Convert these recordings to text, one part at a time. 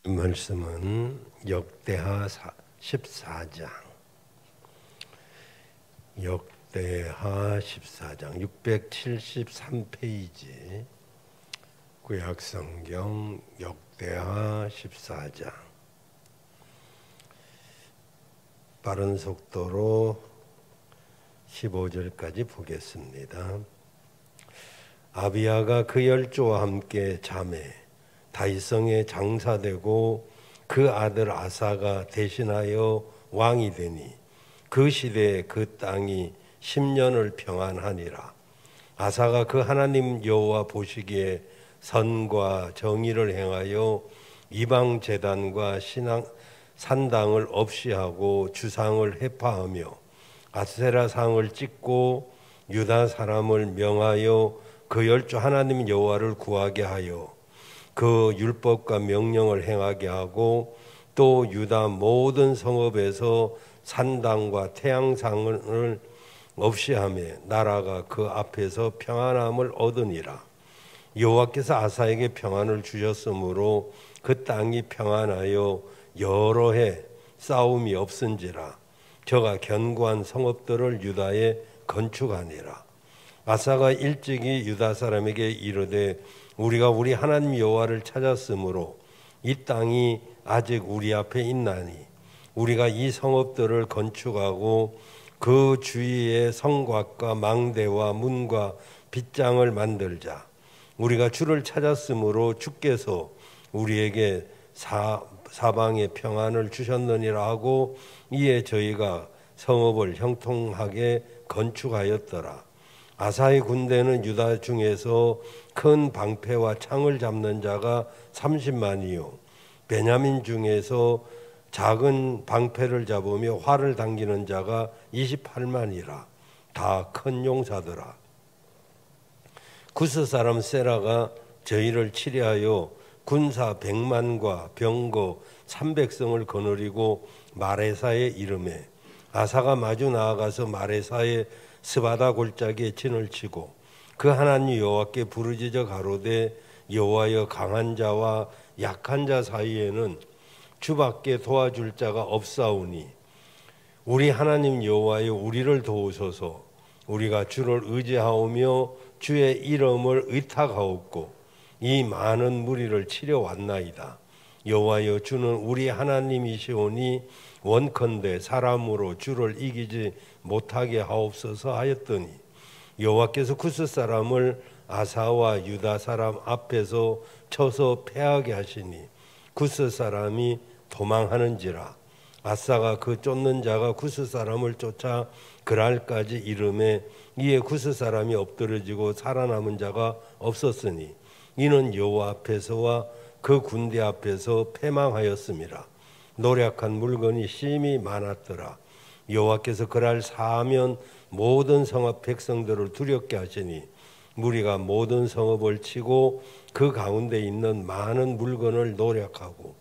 말씀은 역대하 14장, 역대하 14장 673페이지 구약성경 역대하 14장. 빠른 속도로 15절까지 보겠습니다. 아비야가 그 열조와 함께 잠에 다윗성에 장사되고 그 아들 아사가 대신하여 왕이 되니 그 시대에 그 땅이 10년을 평안하니라. 아사가 그 하나님 여호와 보시기에 선과 정의를 행하여 이방 제단과 산당을 없이 하고 주상을 해파하며 아세라 상을 찍고 유다 사람을 명하여 그 열조 하나님 여호와를 구하게 하여 그 율법과 명령을 행하게 하고 또 유다 모든 성읍에서 산당과 태양상을 없이 하며 나라가 그 앞에서 평안함을 얻으니라. 여호와께서 아사에게 평안을 주셨으므로 그 땅이 평안하여 여러 해 싸움이 없은지라. 저가 견고한 성읍들을 유다에 건축하니라. 아사가 일찍이 유다 사람에게 이르되 우리가 우리 하나님 여호와를 찾았으므로 이 땅이 아직 우리 앞에 있나니 우리가 이 성읍들을 건축하고 그 주위에 성곽과 망대와 문과 빗장을 만들자. 우리가 주를 찾았으므로 주께서 우리에게 사방에 평안을 주셨느니라 하고 이에 저희가 성읍을 형통하게 건축하였더라. 아사의 군대는 유다 중에서 큰 방패와 창을 잡는 자가 30만이요 베냐민 중에서 작은 방패를 잡으며 활을 당기는 자가 28만이라. 다 큰 용사더라. 구스 사람 세라가 저희를 치려하여 군사 100만과 병거 300성을 거느리고 마레사에 이르매 아사가 마주 나아가서 마레사에 스바다 골짜기에 진을 치고 그 하나님 여호와께 부르짖어 가로되 여호와여 강한 자와 약한 자 사이에는 주밖에 도와줄 자가 없사오니 우리 하나님 여호와여 우리를 도우소서. 우리가 주를 의지하오며 주의 이름을 의탁하옵고 이 많은 무리를 치려 왔나이다. 여호와여 주는 우리 하나님이시오니 원컨대 사람으로 주를 이기지 못하게 하옵소서 하였더니 여호와께서 구스 사람을 아사와 유다 사람 앞에서 쳐서 패하게 하시니 구스 사람이 도망하는지라. 아사가 그 쫓는 자가 구스 사람을 쫓아 그랄까지 이르매 이에 구스 사람이 엎드러지고 살아남은 자가 없었으니 이는 여호와 앞에서와 그 군대 앞에서 패망하였음이라. 노략한 물건이 심히 많았더라. 여호와께서 그날 사하면 모든 성읍 백성들을 두렵게 하시니 무리가 모든 성읍을 치고 그 가운데 있는 많은 물건을 노략하고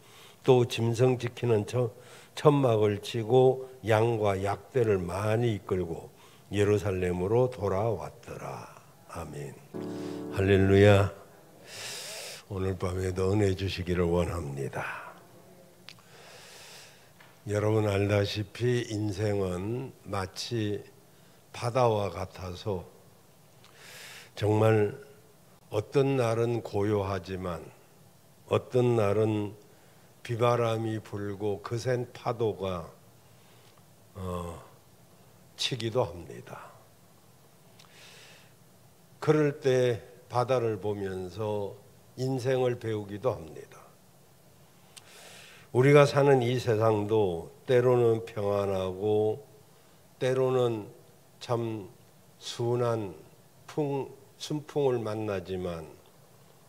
또 짐승 지키는 천막을 치고 양과 약대를 많이 이끌고 예루살렘으로 돌아왔더라. 아멘. 할렐루야. 오늘 밤에도 은혜 주시기를 원합니다. 여러분 알다시피 인생은 마치 바다와 같아서 정말 어떤 날은 고요하지만 어떤 날은 비바람이 불고 거센 파도가 치기도 합니다. 그럴 때 바다를 보면서 인생을 배우기도 합니다. 우리가 사는 이 세상도 때로는 평안하고 때로는 참 순한 순풍을 만나지만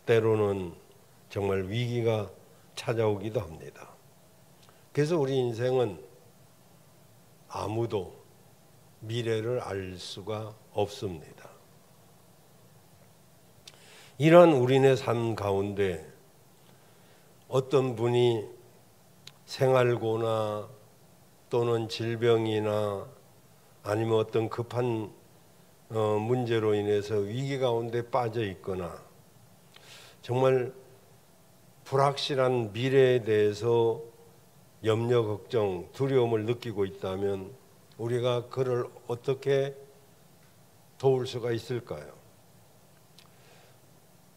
때로는 정말 위기가 찾아오기도 합니다. 그래서 우리 인생은 아무도 미래를 알 수가 없습니다. 이런 우리네 삶 가운데 어떤 분이 생활고나 또는 질병이나 아니면 어떤 급한 문제로 인해서 위기 가운데 빠져 있거나 정말 불확실한 미래에 대해서 염려, 걱정, 두려움을 느끼고 있다면 우리가 그를 어떻게 도울 수가 있을까요?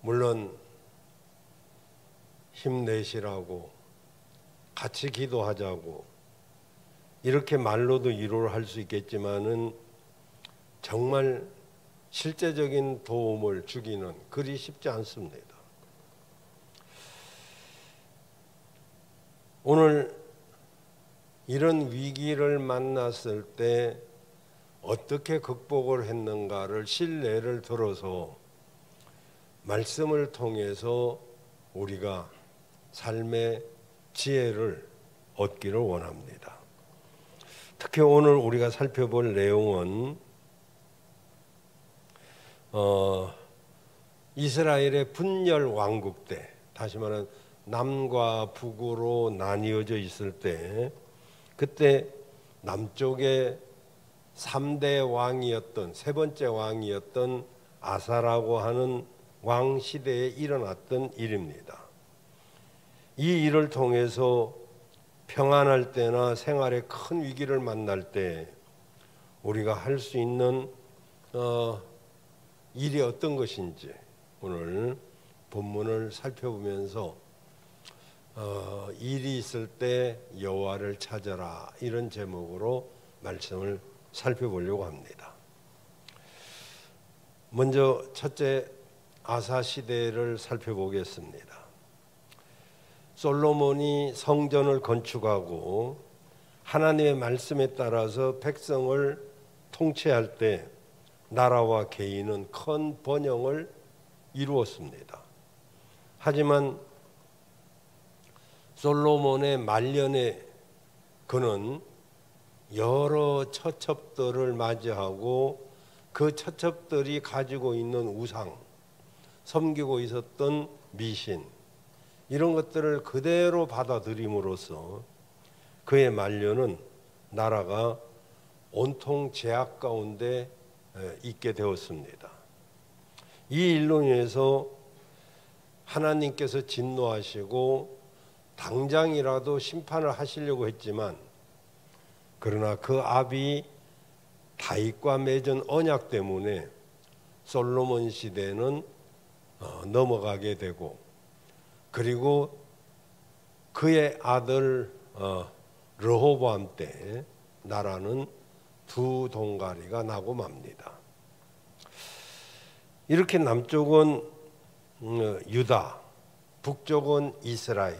물론 힘내시라고 같이 기도하자고 이렇게 말로도 위로를 할 수 있겠지만은 정말 실제적인 도움을 주기는 그리 쉽지 않습니다. 오늘 이런 위기를 만났을 때 어떻게 극복을 했는가를 실례를 들어서 말씀을 통해서 우리가 삶의 지혜를 얻기를 원합니다. 특히 오늘 우리가 살펴볼 내용은 이스라엘의 분열 왕국 때, 다시 말하면 남과 북으로 나뉘어져 있을 때, 그때 남쪽에 3대 왕이었던, 세 번째 왕이었던 아사라고 하는 왕 시대에 일어났던 일입니다. 이 일을 통해서 평안할 때나 생활에 큰 위기를 만날 때 우리가 할 수 있는 일이 어떤 것인지 오늘 본문을 살펴보면서 일이 있을 때 여호와를 찾아라, 이런 제목으로 말씀을 살펴보려고 합니다. 먼저 첫째 아사 시대를 살펴보겠습니다. 솔로몬이 성전을 건축하고 하나님의 말씀에 따라서 백성을 통치할 때 나라와 개인은 큰 번영을 이루었습니다. 하지만 솔로몬의 말년에 그는 여러 처첩들을 맞이하고 그 처첩들이 가지고 있는 우상, 섬기고 있었던 미신, 이런 것들을 그대로 받아들임으로써 그의 말년은 나라가 온통 제약 가운데 있게 되었습니다. 이 일로 인해서 하나님께서 진노하시고 당장이라도 심판을 하시려고 했지만, 그러나 그 아비 다윗과 맺은 언약 때문에 솔로몬 시대는 넘어가게 되고, 그리고 그의 아들 르호보암 때 나라는 두 동가리가 나고 맙니다. 이렇게 남쪽은 유다, 북쪽은 이스라엘.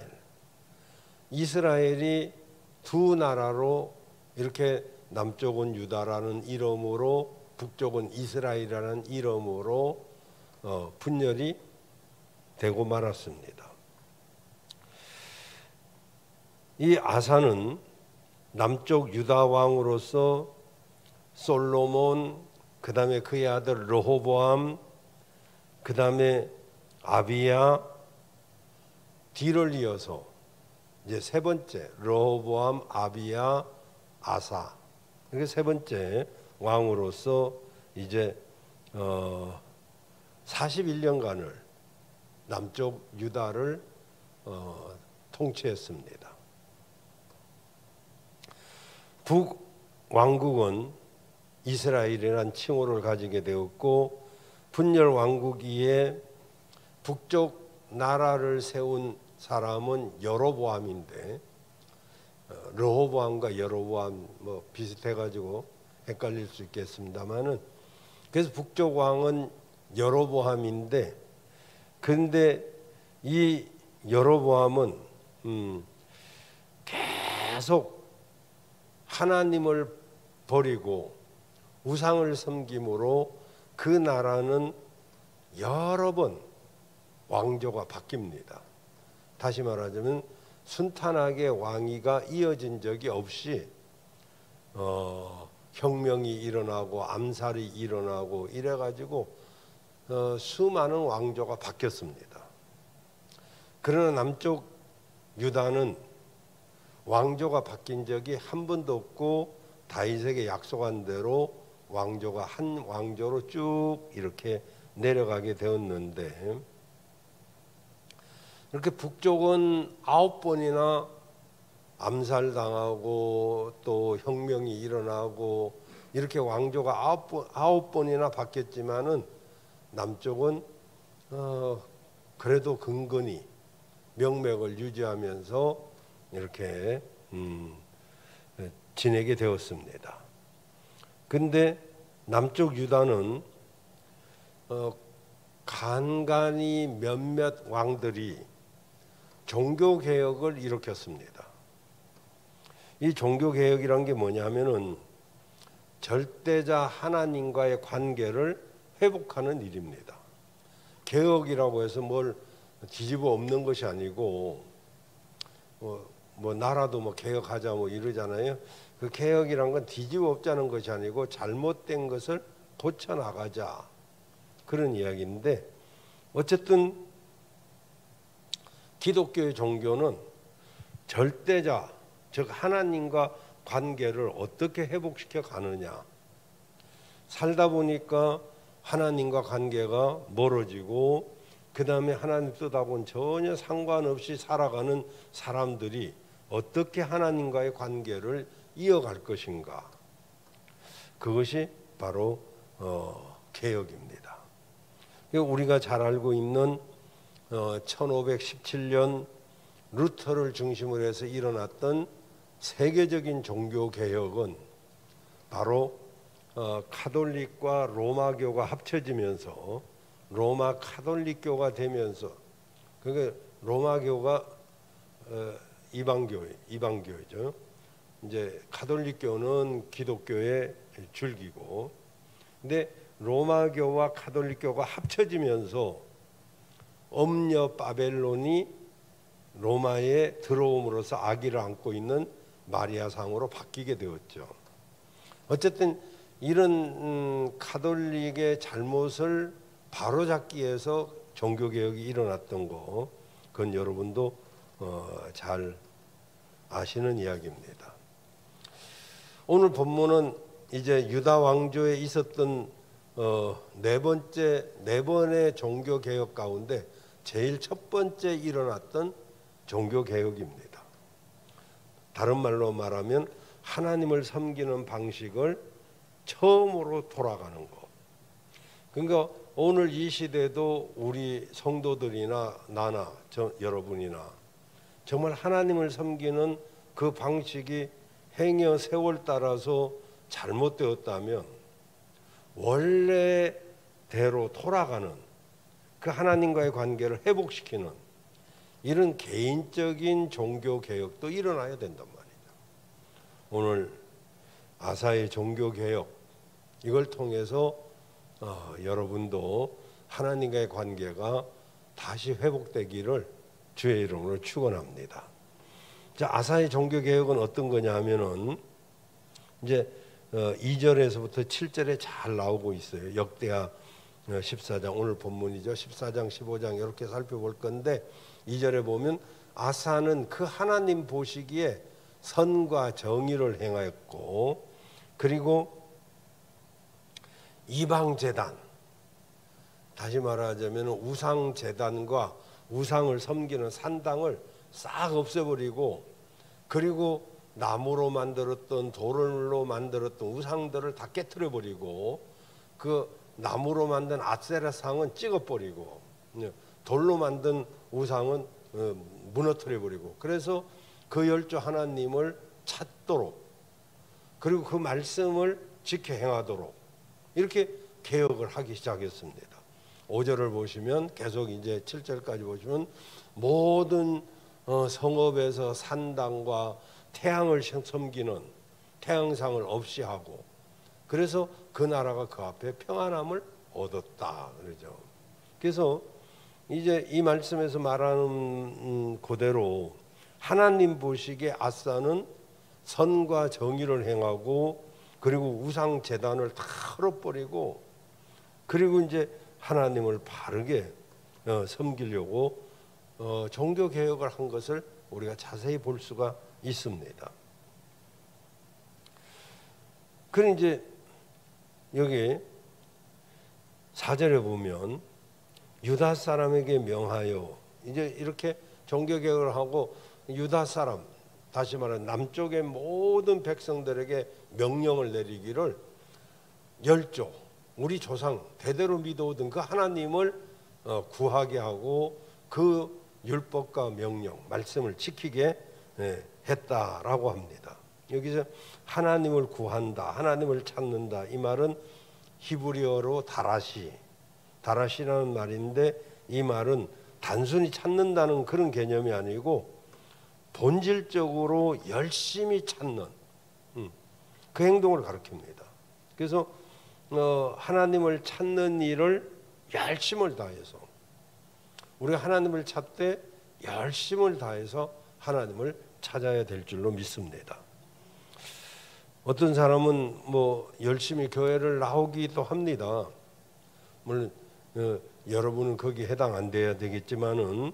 이스라엘이 두 나라로, 이렇게 남쪽은 유다라는 이름으로 북쪽은 이스라엘이라는 이름으로 분열이 되고 말았습니다. 이 아사는 남쪽 유다 왕으로서 솔로몬, 그 다음에 그의 아들 르호보암, 그 다음에 아비야, 뒤를 이어서 이제 세 번째 르호보암, 아비야, 아사, 이렇게 세 번째 왕으로서 이제 41년간을 남쪽 유다를 통치했습니다. 북왕국은 이스라엘이라는 칭호를 가지게 되었고, 분열 왕국 이에 북쪽 나라를 세운 사람은 여로보암인데, 르호보암과 여로보암 뭐 비슷해가지고 헷갈릴 수 있겠습니다만은, 그래서 북쪽 왕은 여로보암인데, 그런데 이 여로보암은 계속 하나님을 버리고 우상을 섬김으로 그 나라는 여러 번 왕조가 바뀝니다. 다시 말하자면 순탄하게 왕위가 이어진 적이 없이 혁명이 일어나고 암살이 일어나고 이래가지고 수많은 왕조가 바뀌었습니다. 그러나 남쪽 유다는 왕조가 바뀐 적이 한 번도 없고, 다윗에게 약속한 대로 왕조가 한 왕조로 쭉 이렇게 내려가게 되었는데, 이렇게 북쪽은 9번이나 암살당하고 또 혁명이 일어나고 이렇게 왕조가 9번이나 바뀌었지만은 남쪽은 그래도 근근히 명맥을 유지하면서 이렇게 지내게 되었습니다. 근데 남쪽 유다는 간간히 몇몇 왕들이 종교개혁을 일으켰습니다. 이 종교개혁이란 게 뭐냐면은 절대자 하나님과의 관계를 회복하는 일입니다. 개혁이라고 해서 뭘 뒤집어 엎는 것이 아니고 뭐 나라도 뭐 개혁하자 뭐 이러잖아요. 그 개혁이란 건 뒤집어 엎자는 것이 아니고 잘못된 것을 고쳐 나가자 그런 이야기인데, 어쨌든 기독교의 종교는 절대자 즉 하나님과 관계를 어떻게 회복시켜 가느냐, 살다 보니까 하나님과 관계가 멀어지고 그 다음에 하나님 뜻하고는 전혀 상관없이 살아가는 사람들이 어떻게 하나님과의 관계를 이어갈 것인가, 그것이 바로 개혁입니다. 우리가 잘 알고 있는 1517년 루터를 중심으로 해서 일어났던 세계적인 종교개혁은 바로 카톨릭과 로마교가 합쳐지면서 로마 카톨릭교가 되면서, 그게 로마교가 이방교이죠. 이제 카톨릭교는 기독교의 줄기고, 근데 로마교와 카톨릭교가 합쳐지면서 엄녀 바벨론이 로마에 들어옴으로써 아기를 안고 있는 마리아상으로 바뀌게 되었죠. 어쨌든 이런 카톨릭의 잘못을 바로잡기 위해서 종교개혁이 일어났던 거, 그건 여러분도 잘 아시는 이야기입니다. 오늘 본문은 이제 유다 왕조에 있었던 네 번의 종교개혁 가운데 제일 첫 번째 일어났던 종교개혁입니다. 다른 말로 말하면 하나님을 섬기는 방식을 처음으로 돌아가는 것. 그러니까 오늘 이 시대도 우리 성도들이나 나나 여러분이나 정말 하나님을 섬기는 그 방식이 행여 세월 따라서 잘못되었다면 원래대로 돌아가는 그 하나님과의 관계를 회복시키는 이런 개인적인 종교개혁도 일어나야 된단 말이죠. 오늘 아사의 종교개혁, 이걸 통해서 여러분도 하나님과의 관계가 다시 회복되기를 주의 이름으로 축원합니다. 자, 아사의 종교개혁은 어떤 거냐 하면은 이제 2절에서부터 7절에 잘 나오고 있어요. 역대하 14장, 오늘 본문이죠. 14장, 15장 이렇게 살펴볼 건데, 2절에 보면 아사는 그 하나님 보시기에 선과 정의를 행하였고, 그리고 이방제단, 다시 말하자면 우상제단과 우상을 섬기는 산당을 싹 없애버리고, 그리고 나무로 만들었던 돌로 만들었던 우상들을 다 깨트려버리고, 그 나무로 만든 아세라상은 찍어버리고, 돌로 만든 우상은 무너뜨려버리고, 그래서 그 열조 하나님을 찾도록, 그리고 그 말씀을 지켜 행하도록 이렇게 개혁을 하기 시작했습니다. 5절을 보시면 계속 이제 7절까지 보시면 모든 성읍에서 산당과 태양을 섬기는 태양상을 없이 하고, 그래서 그 나라가 그 앞에 평안함을 얻었다 그러죠. 그래서 이제 이 말씀에서 말하는 그대로 하나님 보시기에 아사는 선과 정의를 행하고, 그리고 우상 제단을 다 헐어버리고, 그리고 이제 하나님을 바르게 섬기려고 종교 개혁을 한 것을 우리가 자세히 볼 수가 있습니다. 그럼 이제 여기 4절에 보면 유다 사람에게 명하여, 이제 이렇게 종교 개혁을 하고 유다 사람, 다시 말하면 남쪽의 모든 백성들에게 명령을 내리기를 열조, 우리 조상 대대로 믿어오던 그 하나님을 구하게 하고 그 율법과 명령, 말씀을 지키게 했다라고 합니다. 여기서 하나님을 구한다, 하나님을 찾는다, 이 말은 히브리어로 다라시라는 말인데, 이 말은 단순히 찾는다는 그런 개념이 아니고 본질적으로 열심히 찾는 그 행동을 가리킵니다. 그래서 하나님을 찾는 일을 열심을 다해서, 우리가 하나님을 찾되 열심을 다해서 하나님을 찾아야 될 줄로 믿습니다. 어떤 사람은 뭐 열심히 교회를 나오기도 합니다. 물론 여러분은 거기에 해당 안 돼야 되겠지만은,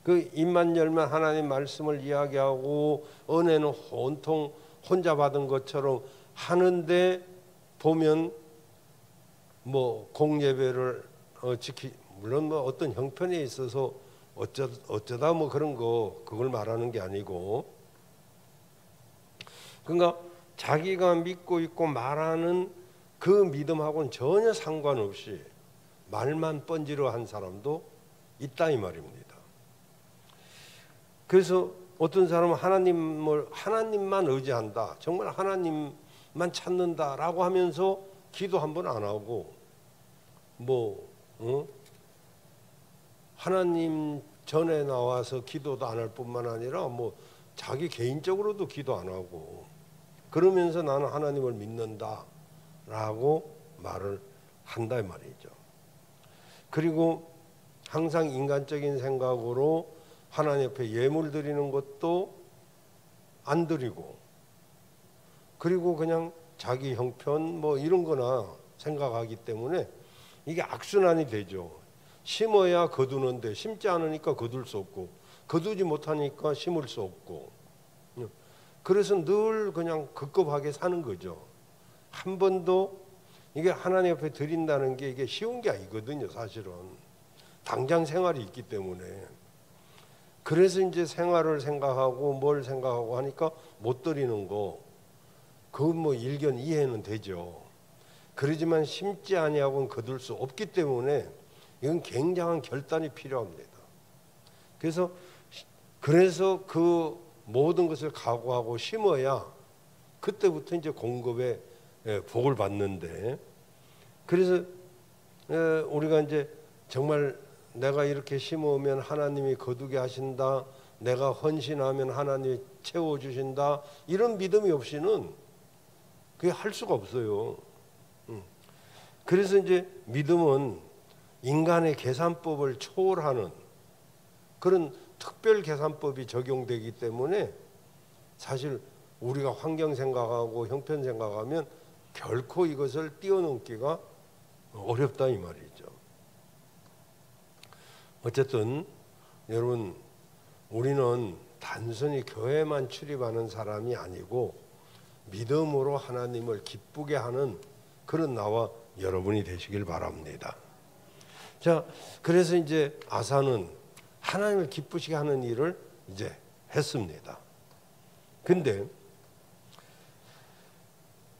그 입만 열면 하나님 말씀을 이야기하고 은혜는 온통 혼자 받은 것처럼 하는데, 보면 뭐 공예배를 물론 뭐 어떤 형편에 있어서 어쩌다 뭐 그런 그걸 말하는 게 아니고, 그러니까 자기가 믿고 있고 말하는 그 믿음하고는 전혀 상관없이 말만 번지르 한 사람도 있다 이 말입니다. 그래서 어떤 사람은 하나님만 의지한다, 정말 하나님만 찾는다라고 하면서 기도 한 번 안 하고, 하나님 전에 나와서 기도도 안 할 뿐만 아니라 뭐 자기 개인적으로도 기도 안 하고, 그러면서 나는 하나님을 믿는다라고 말을 한다 이 말이죠. 그리고 항상 인간적인 생각으로 하나님 앞에 예물 드리는 것도 안 드리고, 그리고 그냥 자기 형편 뭐 이런 거나 생각하기 때문에 이게 악순환이 되죠. 심어야 거두는데 심지 않으니까 거둘 수 없고, 거두지 못하니까 심을 수 없고, 그래서 늘 그냥 급급하게 사는 거죠. 한 번도 이게 하나님 앞에 드린다는 게 이게 쉬운 게 아니거든요. 사실은 당장 생활이 있기 때문에. 그래서 이제 생활을 생각하고 뭘 생각하고 하니까 못 드리는 거, 그건 뭐 일견 이해는 되죠. 그러지만 심지 아니하고는 거둘 수 없기 때문에 이건 굉장한 결단이 필요합니다. 그래서 그 모든 것을 각오하고 심어야 그때부터 이제 공급의 복을 받는데, 그래서 우리가 이제 정말 내가 이렇게 심으면 하나님이 거두게 하신다, 내가 헌신하면 하나님이 채워주신다, 이런 믿음이 없이는 그게 할 수가 없어요. 그래서 이제 믿음은 인간의 계산법을 초월하는 그런 특별 계산법이 적용되기 때문에, 사실 우리가 환경 생각하고 형편 생각하면 결코 이것을 뛰어넘기가 어렵다 이 말이죠. 어쨌든 여러분, 우리는 단순히 교회만 출입하는 사람이 아니고 믿음으로 하나님을 기쁘게 하는 그런 나와 여러분이 되시길 바랍니다. 자, 그래서 이제 아사는 하나님을 기쁘시게 하는 일을 이제 했습니다. 근데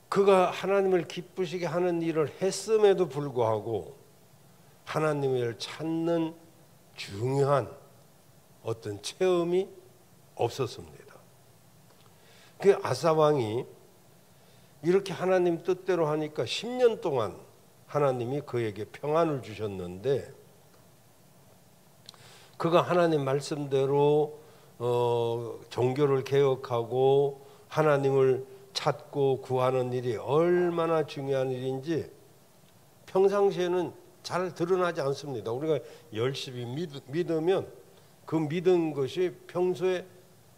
그가 하나님을 기쁘시게 하는 일을 했음에도 불구하고 하나님을 찾는 중요한 어떤 체험이 없었습니다. 그 아사 왕이 이렇게 하나님 뜻대로 하니까 10년 동안 하나님이 그에게 평안을 주셨는데, 그가 하나님 말씀대로 종교를 개혁하고 하나님을 찾고 구하는 일이 얼마나 중요한 일인지 평상시에는 잘 드러나지 않습니다. 우리가 열심히 믿으면 그 믿은 것이 평소에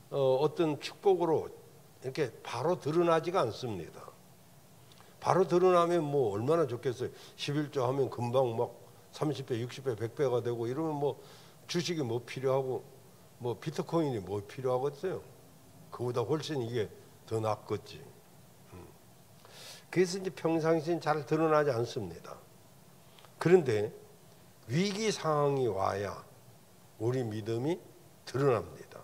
어떤 축복으로 이렇게 바로 드러나지가 않습니다. 바로 드러나면 뭐 얼마나 좋겠어요. 11조 하면 금방 막 30배, 60배, 100배가 되고 이러면 뭐 주식이 뭐 필요하고 뭐 비트코인이 뭐 필요하겠어요. 그보다 훨씬 이게 더 낫겠지. 그래서 이제 평상시엔 잘 드러나지 않습니다. 그런데 위기 상황이 와야 우리 믿음이 드러납니다.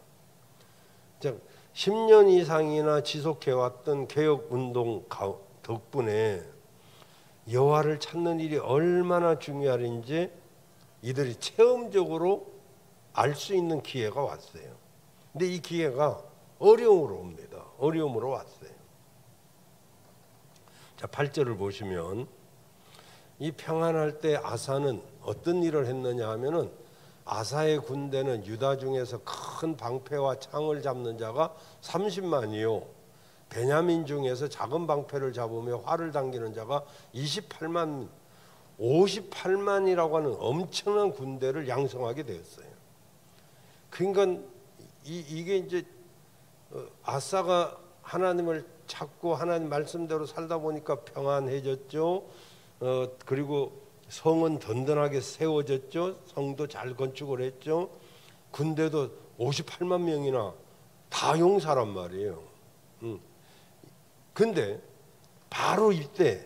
즉 10년 이상이나 지속해왔던 개혁운동 덕분에 여호와를 찾는 일이 얼마나 중요한지 이들이 체험적으로 알 수 있는 기회가 왔어요. 근데 이 기회가 어려움으로 옵니다. 어려움으로 왔어요. 자, 8절을 보시면 이 평안할 때 아사는 어떤 일을 했느냐 하면은 아사의 군대는 유다 중에서 큰 방패와 창을 잡는 자가 30만이요 베냐민 중에서 작은 방패를 잡으며 활을 당기는 자가 28만 58만이라고 하는 엄청난 군대를 양성하게 되었어요. 그러니까 이게 이제 아사가 하나님을 찾고 하나님 말씀대로 살다 보니까 평안해졌죠. 그리고 성은 든든하게 세워졌죠. 성도 잘 건축을 했죠. 군대도 58만 명이나 다 용사란 말이에요. 근데 바로 이때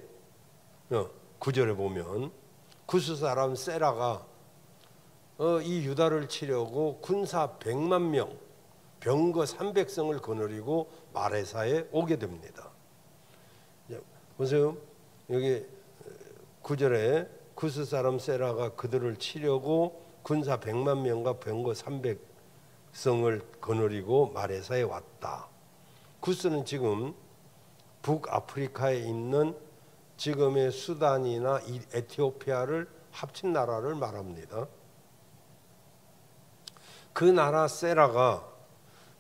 9절에 보면 구스 사람 세라가 이 유다를 치려고 군사 100만 명, 병거 300성을 거느리고 마레사에 오게 됩니다. 보세요. 여기 9절에 구스 사람 세라가 그들을 치려고 군사 100만 명과 병거 300성을 거느리고 마레사에 왔다. 구스는 지금 북아프리카에 있는 지금의 수단이나 에티오피아를 합친 나라를 말합니다. 그 나라 세라가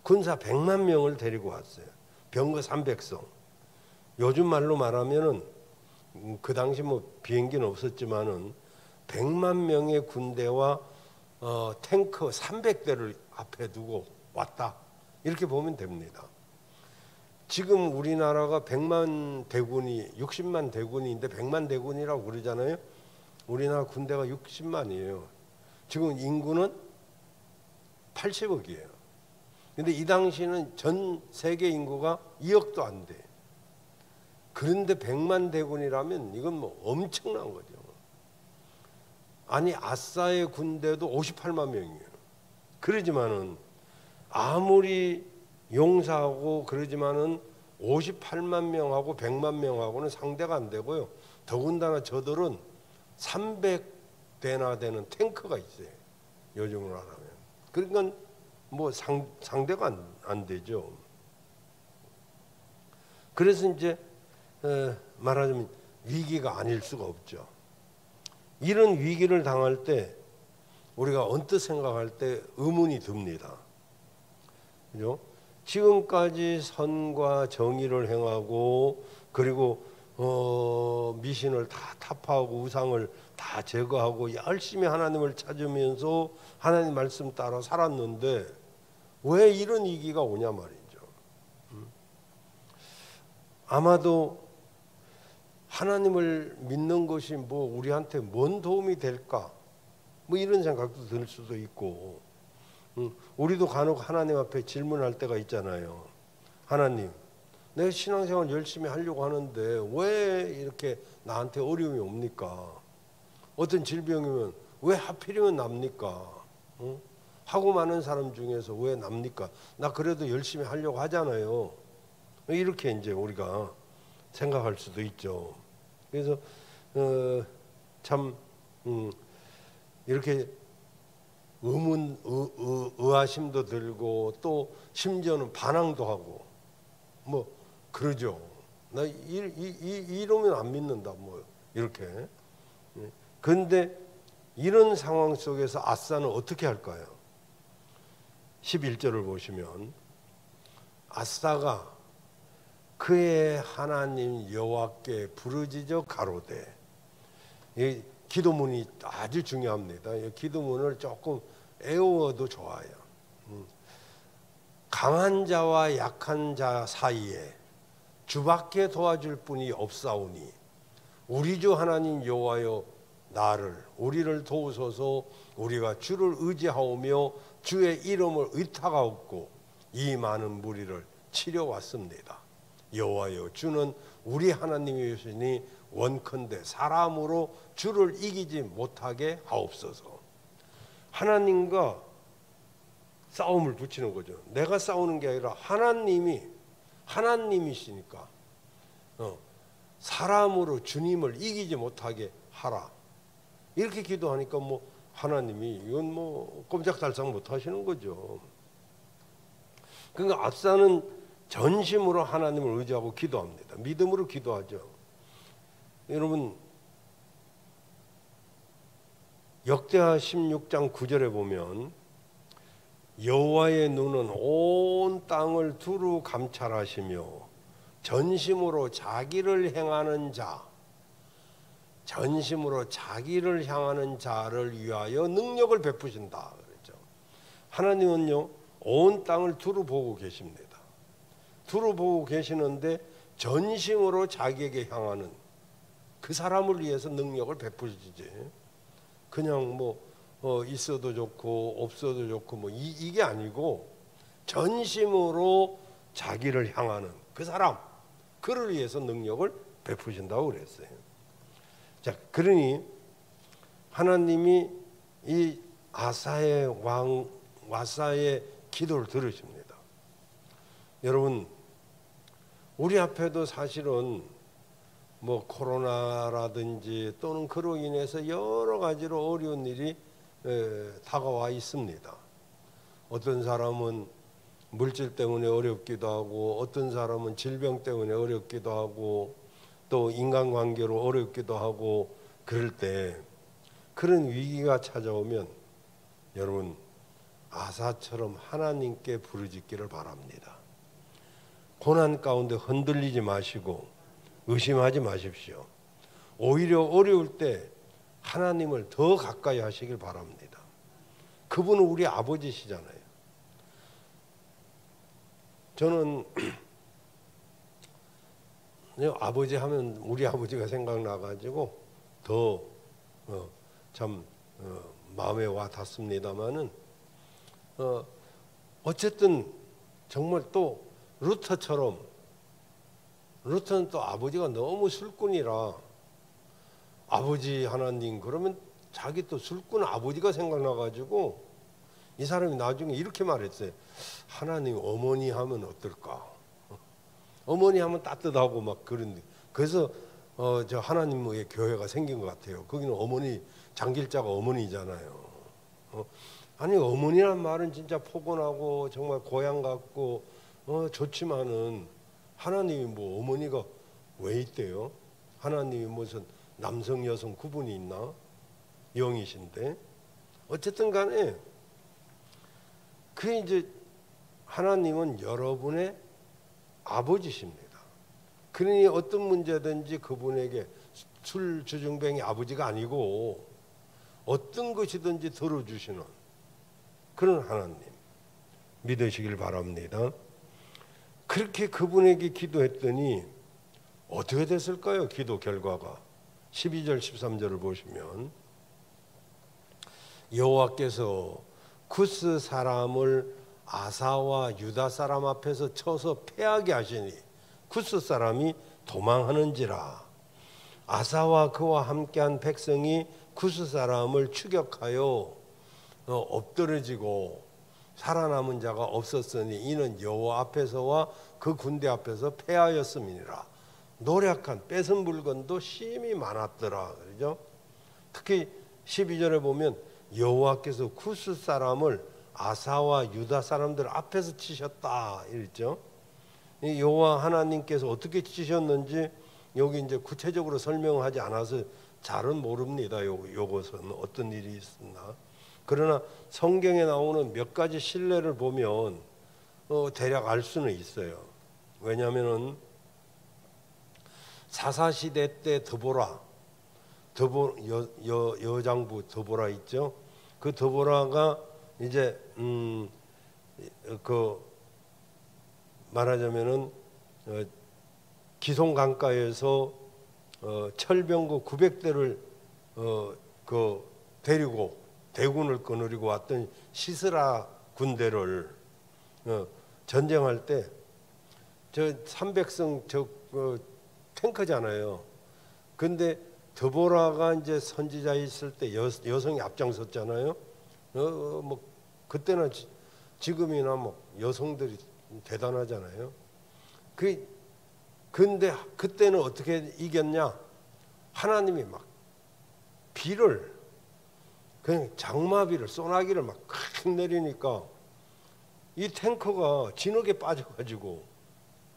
군사 100만 명을 데리고 왔어요. 병거 300성. 요즘 말로 말하면은 그 당시 뭐 비행기는 없었지만은 100만 명의 군대와 탱크 300대를 앞에 두고 왔다. 이렇게 보면 됩니다. 지금 우리나라가 100만 대군이 60만 대군인데 100만 대군이라고 그러잖아요. 우리나라 군대가 60만이에요. 지금 인구는 80억이에요. 근데 이 당시는 전 세계 인구가 2억도 안 돼. 그런데 100만 대군이라면 이건 뭐 엄청난 거죠. 아니 아사의 군대도 58만 명이에요. 그러지만은 아무리 용사하고 그러지만은 58만 명하고 100만 명하고는 상대가 안 되고요. 더군다나 저들은 300대나 되는 탱크가 있어요. 요즘으로 하면. 그러니까 뭐 상대가 안 되죠. 그래서 이제 말하자면 위기가 아닐 수가 없죠. 이런 위기를 당할 때 우리가 언뜻 생각할 때 의문이 듭니다. 그죠? 지금까지 선과 정의를 행하고 그리고 미신을 다 타파하고 우상을 다 제거하고 열심히 하나님을 찾으면서 하나님 말씀 따라 살았는데 왜 이런 위기가 오냐 말이죠. 아마도 하나님을 믿는 것이 뭐 우리한테 뭔 도움이 될까? 뭐 이런 생각도 들 수도 있고, 우리도 간혹 하나님 앞에 질문할 때가 있잖아요. 하나님, 내가 신앙생활 열심히 하려고 하는데 왜 이렇게 나한테 어려움이 옵니까? 어떤 질병이면 왜 하필이면 납니까? 하고 많은 사람 중에서 왜 납니까? 나 그래도 열심히 하려고 하잖아요. 이렇게 이제 우리가 생각할 수도 있죠. 그래서 참 이렇게 의아심도 들고 또 심지어는 반항도 하고 뭐 그러죠. 나 이러면 안 믿는다 뭐 이렇게. 그런데 이런 상황 속에서 아사는 어떻게 할까요? 11절을 보시면 아사가 그의 하나님 여호와께 부르짖어 가로되, 이 기도문이 아주 중요합니다. 이 기도문을 조금 애워도 좋아요. 강한 자와 약한 자 사이에 주밖에 도와줄 분이 없사오니 우리 주 하나님 여호와여 우리를 도우소서. 우리가 주를 의지하오며 주의 이름을 의탁하옵고 이 많은 무리를 치려왔습니다. 여호와여 주는 우리 하나님이시니 원컨대 사람으로 주를 이기지 못하게 하옵소서. 하나님과 싸움을 붙이는 거죠. 내가 싸우는 게 아니라 하나님이시니까 사람으로 주님을 이기지 못하게 하라. 이렇게 기도하니까 뭐 하나님이 이건 뭐 꼼짝달싹 못 하시는 거죠. 그러니까 압사는 전심으로 하나님을 의지하고 기도합니다. 믿음으로 기도하죠. 여러분 역대하 16장 9절에 보면 여호와의 눈은 온 땅을 두루 감찰하시며 전심으로 자기를 향하는 자를 위하여 능력을 베푸신다 그랬죠. 하나님은요 온 땅을 두루 보고 계십니다. 두루 보고 계시는데 전심으로 자기에게 향하는 그 사람을 위해서 능력을 베푸시지. 그냥 뭐 있어도 좋고 없어도 좋고 뭐 이게 아니고 전심으로 자기를 향하는 그 사람, 그를 위해서 능력을 베푸신다고 그랬어요. 자, 그러니 하나님이 이 아사의 왕 와사의 기도를 들으십니다. 여러분 우리 앞에도 사실은 뭐 코로나라든지 또는 그로 인해서 여러 가지로 어려운 일이 다가와 있습니다. 어떤 사람은 물질 때문에 어렵기도 하고 어떤 사람은 질병 때문에 어렵기도 하고 또 인간관계로 어렵기도 하고 그럴 때 그런 위기가 찾아오면 여러분 아사처럼 하나님께 부르짖기를 바랍니다. 고난 가운데 흔들리지 마시고 의심하지 마십시오. 오히려 어려울 때 하나님을 더 가까이 하시길 바랍니다. 그분은 우리 아버지시잖아요. 저는 아버지 하면 우리 아버지가 생각나가지고 더 참 마음에 와 닿습니다마는 어쨌든 정말 또 루터는 또 아버지가 너무 술꾼이라 아버지 하나님 그러면 자기 또 술꾼 아버지가 생각나가지고 이 사람이 나중에 이렇게 말했어요. 하나님 어머니 하면 어떨까? 어머니 하면 따뜻하고 막 그런데 그래서 저 하나님의 교회가 생긴 것 같아요. 거기는 어머니 장길자가 어머니잖아요. 아니 어머니란 말은 진짜 포근하고 정말 고향 같고 좋지만은 하나님이 뭐 어머니가 왜 있대요? 하나님이 무슨 남성 여성 구분이 있나? 영이신데 어쨌든 간에 그 이제 하나님은 여러분의 아버지십니다. 그러니 어떤 문제든지 그분에게 술 주중뱅이 아버지가 아니고 어떤 것이든지 들어주시는 그런 하나님 믿으시길 바랍니다. 그렇게 그분에게 기도했더니 어떻게 됐을까요? 기도 결과가 12절 13절을 보시면 여호와께서 구스 사람을 아사와 유다 사람 앞에서 쳐서 패하게 하시니 구스 사람이 도망하는지라. 아사와 그와 함께한 백성이 구스 사람을 추격하여 엎드러지고 살아남은 자가 없었으니 이는 여호와 앞에서와 그 군대 앞에서 패하였음이니라. 노력한 뺏은 물건도 심히 많았더라. 그렇죠? 특히 12절에 보면 여호와께서 구스 사람을 아사와 유다 사람들 앞에서 치셨다 이랬죠. 여호와 하나님께서 어떻게 치셨는지 여기 이제 구체적으로 설명하지 않아서 잘은 모릅니다. 요것은 어떤 일이 있었나. 그러나 성경에 나오는 몇 가지 신뢰를 보면 대략 알 수는 있어요. 왜냐하면은 사사시대 때 여장부 드보라 있죠. 그 드보라가 이제 그 말하자면은 기송 강가에서 철병거 900대를 그 데리고 대군을 거느리고 왔던 시스라 군대를 전쟁할 때 저 300성 탱크잖아요. 근데 드보라가 이제 선지자 있을 때 여성이 앞장섰잖아요. 뭐 그때는 지금이나 뭐 여성들이 대단하잖아요. 근데 그때는 어떻게 이겼냐? 하나님이 막 비를, 그냥 장마비를, 소나기를 막 내리니까 이 탱커가 진흙에 빠져가지고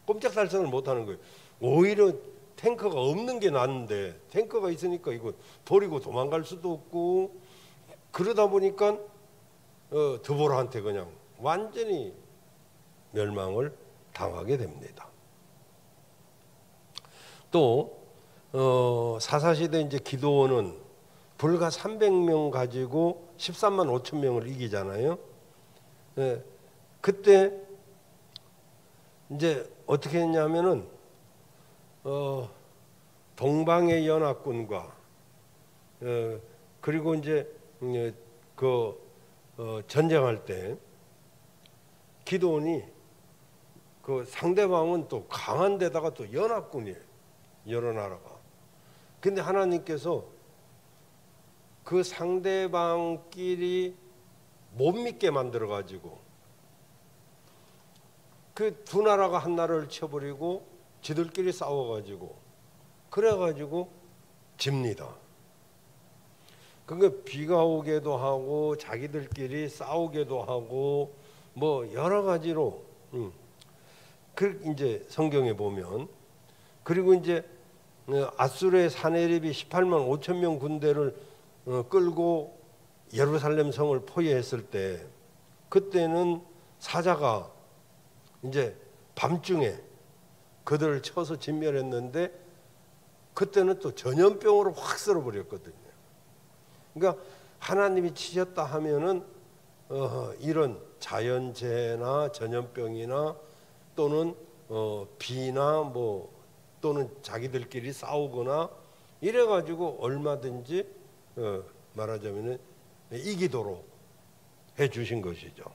꼼짝달싹을 못하는 거예요. 오히려 탱커가 없는 게 낫는데 탱커가 있으니까 이거 버리고 도망갈 수도 없고, 그러다 보니까 드보라한테 그냥 완전히 멸망을 당하게 됩니다. 또 사사시대 이제 기드온은 불과 300명 가지고 13만 5천 명을 이기잖아요. 그때 이제 어떻게 했냐면은 동방의 연합군과 그리고 이제 전쟁할 때 기드온이 그 상대방은 또 강한 데다가 또 연합군이에요. 여러 나라가. 근데 하나님께서 그 상대방끼리 못 믿게 만들어 가지고 그 두 나라가 한 나라를 쳐버리고 지들끼리 싸워 가지고 그래 가지고 집니다. 그러니까 비가 오게도 하고 자기들끼리 싸우게도 하고 뭐 여러 가지로 그 이제 성경에 보면, 그리고 이제 아수르의 사네립이 18만 5천 명 군대를 끌고 예루살렘 성을 포위했을 때, 그때는 사자가 이제 밤중에 그들을 쳐서 진멸했는데, 그때는 또 전염병으로 확 쓸어버렸거든요. 그러니까 하나님이 치셨다 하면은 이런 자연재해나 전염병이나 또는 비나 뭐 또는 자기들끼리 싸우거나 이래가지고 얼마든지 말하자면은 이기도록 해주신 것이죠.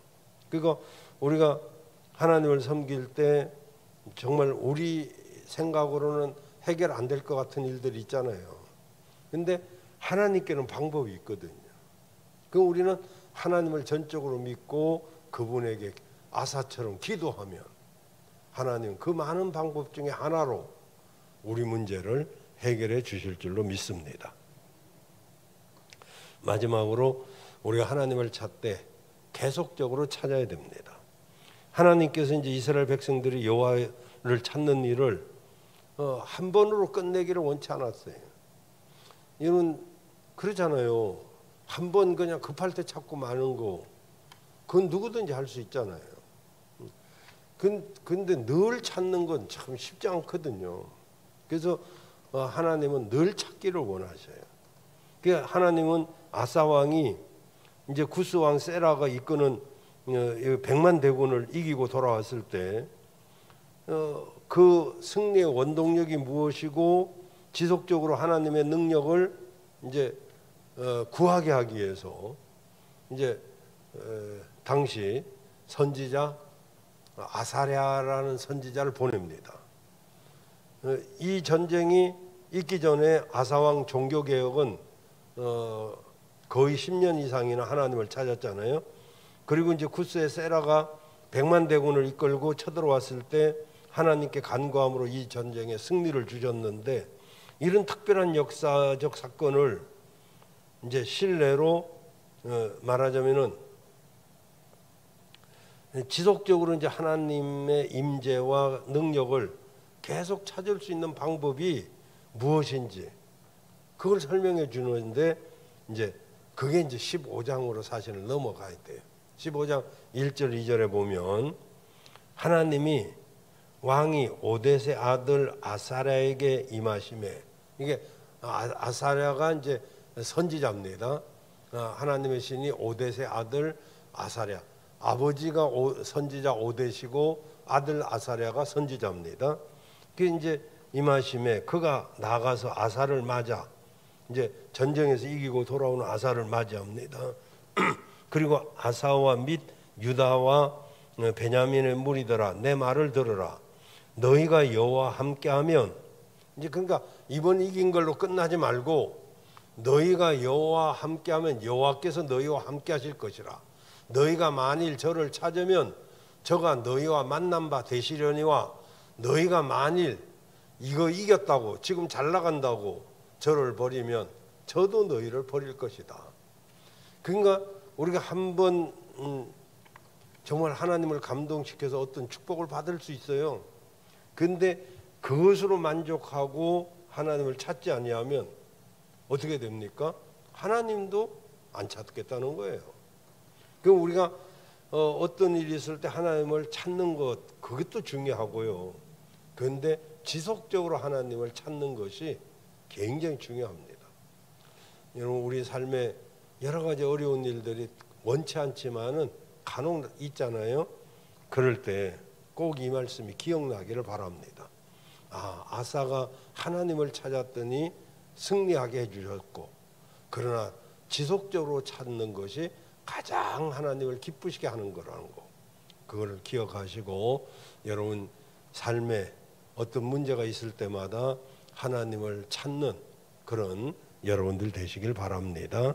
그러니까 우리가 하나님을 섬길 때 정말 우리 생각으로는 해결 안 될 것 같은 일들이 있잖아요. 근데 하나님께는 방법이 있거든요. 그 우리는 하나님을 전적으로 믿고 그분에게 아사처럼 기도하면 하나님 그 많은 방법 중에 하나로 우리 문제를 해결해 주실 줄로 믿습니다. 마지막으로 우리가 하나님을 찾되 계속적으로 찾아야 됩니다. 하나님께서 이제 이스라엘 백성들이 여호와를 찾는 일을 한 번으로 끝내기를 원치 않았어요. 이건 그러잖아요. 한 번 그냥 급할 때 찾고 마는 거, 그건 누구든지 할 수 있잖아요. 근데 늘 찾는 건 참 쉽지 않거든요. 그래서 하나님은 늘 찾기를 원하셔요. 그러니까 하나님은 아사 왕이 이제 구스 왕 세라가 이끄는 100만 대군을 이기고 돌아왔을 때 그 승리의 원동력이 무엇이고 지속적으로 하나님의 능력을 이제 구하게 하기 위해서 이제 당시 선지자 아사랴라는 선지자를 보냅니다. 이 전쟁이 있기 전에 아사왕 종교개혁은 거의 10년 이상이나 하나님을 찾았잖아요. 그리고 이제 구스의 세라가 100만 대군을 이끌고 쳐들어왔을 때 하나님께 간구함으로 이 전쟁에 승리를 주셨는데, 이런 특별한 역사적 사건을 이제 신뢰로 말하자면은 지속적으로 이제 하나님의 임재와 능력을 계속 찾을 수 있는 방법이 무엇인지 그걸 설명해 주는데, 이제 그게 이제 15장으로 사실은 넘어가야 돼요. 15장 1절 2절에 보면 하나님이 왕이 오뎃의 아들 아사랴에게 임하심에, 이게 아사랴가 이제 선지자입니다. 하나님의 신이 오뎃의 아들 아사랴, 아버지가 선지자 오뎃이고 아들 아사랴가 선지자입니다. 그 이제 임하심에 그가 나가서 아사를 맞아, 이제 전쟁에서 이기고 돌아오는 아사를 맞이합니다. 그리고 아사와 및 유다와 베냐민의 무리들아, 내 말을 들으라. 너희가 여호와 함께하면, 이제 그러니까 이번 이긴 걸로 끝나지 말고 너희가 여호와 함께하면 여호와께서 너희와 함께하실 것이라. 너희가 만일 저를 찾으면 저가 너희와 만난 바 되시려니와 너희가 만일 이거 이겼다고 지금 잘 나간다고 저를 버리면 저도 너희를 버릴 것이다. 그러니까 우리가 한번 정말 하나님을 감동시켜서 어떤 축복을 받을 수 있어요. 근데 그것으로 만족하고 하나님을 찾지 아니하면 어떻게 됩니까? 하나님도 안 찾겠다는 거예요. 그럼 우리가 어떤 일이 있을 때 하나님을 찾는 것, 그것도 중요하고요. 그런데 지속적으로 하나님을 찾는 것이 굉장히 중요합니다. 여러분, 우리 삶에 여러 가지 어려운 일들이 원치 않지만은 간혹 있잖아요. 그럴 때 꼭 이 말씀이 기억나기를 바랍니다. 아사가 하나님을 찾았더니 승리하게 해주셨고, 그러나 지속적으로 찾는 것이 가장 하나님을 기쁘시게 하는 거라는 거, 그거를 기억하시고 여러분 삶에 어떤 문제가 있을 때마다 하나님을 찾는 그런 여러분들 되시길 바랍니다.